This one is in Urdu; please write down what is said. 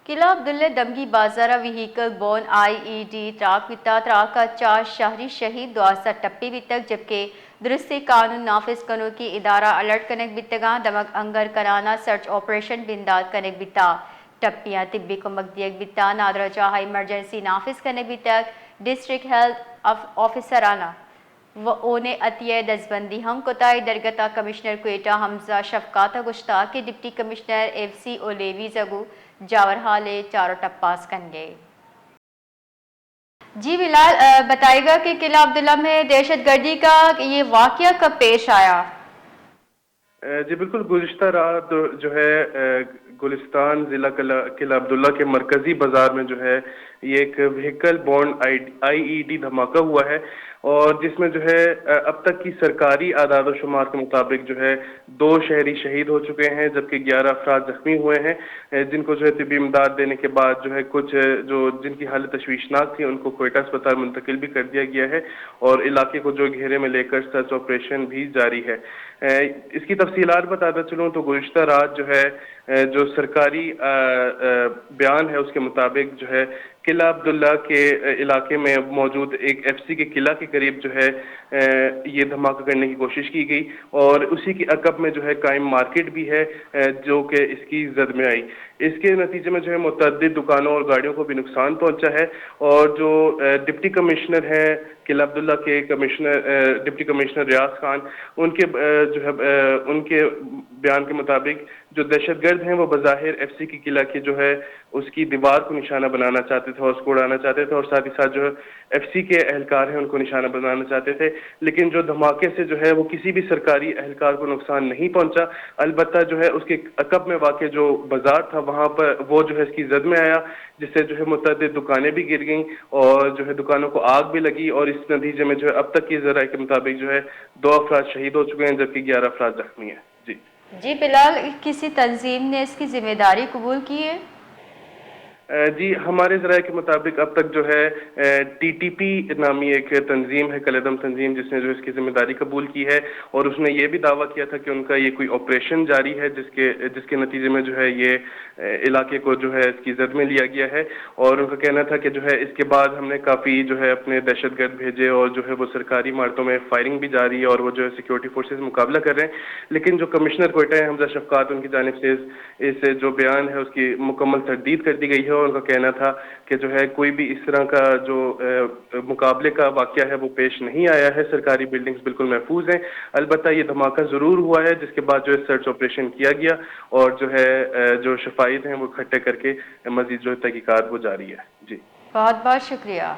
قلعہ عبداللہ دمگی بازارہ ویہیکل بون آئی ای ڈی تراک ویتا تراکا چار شہری شہید دواسا ٹپی ویتک جبکہ درستی قانون نافذ کنو کی ادارہ الرٹ کنک بیتگاں دمک انگر کرانا سرچ آپریشن بنداد کنک بیتا ٹپیاں طبی کمک دیگ بیتا نادرہ چاہا ایمرجنسی نافذ کنک بیتک ڈسٹرکٹ ہیلتھ آفیسرانہ و اونے عطیہ دزبندی ہم کوتاہی درگتہ کمشنر کوئٹہ حمزہ شفقاتہ گشتا کہ ڈپٹی کمشنر ایف سی اولیوی زگو جاور حالے چاروں ٹپاس کن گئے۔ جی بلال بتائے گا کہ قلعہ عبداللہ میں دہشت گردی کا یہ واقعہ کب پیش آیا؟ جی بالکل، گزشتہ رات جو ہے گلستان ضلع قلعہ عبداللہ کے مرکزی بازار میں جو ہے یہ ایک وہیکل بونڈ آئی ای ڈی دھماکہ ہوا ہے، اور جس میں جو ہے اب تک کی سرکاری اعداد و شمار کے مطابق جو ہے 2 شہری شہید ہو چکے ہیں جبکہ 11 افراد زخمی ہوئے ہیں، جن کو جو ہے طبی امداد دینے کے بعد جو ہے کچھ جن کی حالت تشویشناک تھی ان کو کوئٹہ اسپتال منتقل بھی کر دیا گیا ہے، اور علاقے کو جو گھیرے میں لے کر سرچ آپریشن بھی جاری ہے۔ اس کی تفصیلات بتاتا چلوں تو گزشتہ رات جو ہے جو سرکاری بیان ہے اس کے مطابق جو ہے قلعہ عبداللہ کے علاقے میں موجود ایک ایف سی کے قلعہ کے قریب جو ہے یہ دھماکہ کرنے کی کوشش کی گئی، اور اسی کے عقب میں جو ہے قائم مارکیٹ بھی ہے جو کہ اس کی زد میں آئی۔ اس کے نتیجے میں جو ہے متعدد دکانوں اور گاڑیوں کو بھی نقصان پہنچا ہے، اور جو ڈپٹی کمشنر ہیں قلعہ عبداللہ کے ڈپٹی کمشنر ریاض خان، ان کے جو ہے ان کے بیان کے مطابق جو دہشت گرد ہیں وہ بظاہر ایف سی کی قلعہ کی جو ہے اس کی دیوار کو نشانہ بنانا چاہتے تھے اور اس کو اڑانا چاہتے تھے، اور ساتھ ہی ساتھ جو ایف سی کے اہلکار ہیں ان کو نشانہ بنانا چاہتے تھے، لیکن جو دھماکے سے جو ہے وہ کسی بھی سرکاری اہلکار کو نقصان نہیں پہنچا۔ البتہ جو ہے اس کے عقب میں واقع جو بازار تھا وہاں پر وہ جو ہے اس کی زد میں آیا، جس سے جو ہے متعدد دکانیں بھی گر گئیں اور جو ہے دکانوں کو آگ بھی لگی، اور اس نتیجے میں جو ہے اب تک کی ذرائع کے مطابق جو ہے 2 افراد شہید ہو چکے ہیں جبکہ 11 افراد زخمی ہیں۔ جی بلال، کسی تنظیم نے اس کی ذمہ داری قبول کی ہے؟ جی ہمارے ذرائع کے مطابق اب تک جو ہے ٹی ٹی پی نامی ایک تنظیم ہے، کالعدم تنظیم، جس نے جو اس کی ذمہ داری قبول کی ہے، اور اس نے یہ بھی دعویٰ کیا تھا کہ ان کا یہ کوئی آپریشن جاری ہے جس کے نتیجے میں جو ہے یہ علاقے کو جو ہے اس کی زد میں لیا گیا ہے، اور ان کا کہنا تھا کہ جو ہے اس کے بعد ہم نے کافی جو ہے اپنے دہشت گرد بھیجے اور جو ہے وہ سرکاری عمارتوں میں فائرنگ بھی جاری ہے، اور وہ جو ہے سیکورٹی فورسز مقابلہ کر رہے ہیں، لیکن جو کمشنر کوئٹہ ہے حمزہ شفقات، ان کی جانب سے اس جو بیان ہے اس کی مکمل تردید کر دی گئی ہے، اور ان کا کہنا تھا کہ جو ہے کوئی بھی اس طرح کا جو مقابلے کا واقعہ ہے وہ پیش نہیں آیا ہے، سرکاری بلڈنگز بالکل محفوظ ہیں۔ البتہ یہ دھماکہ ضرور ہوا ہے جس کے بعد جو ہے سرچ آپریشن کیا گیا، اور جو ہے جو شفائد ہیں وہ اکٹھے کر کے مزید جو تحقیقات وہ جاری ہے۔ جی بہت بہت شکریہ۔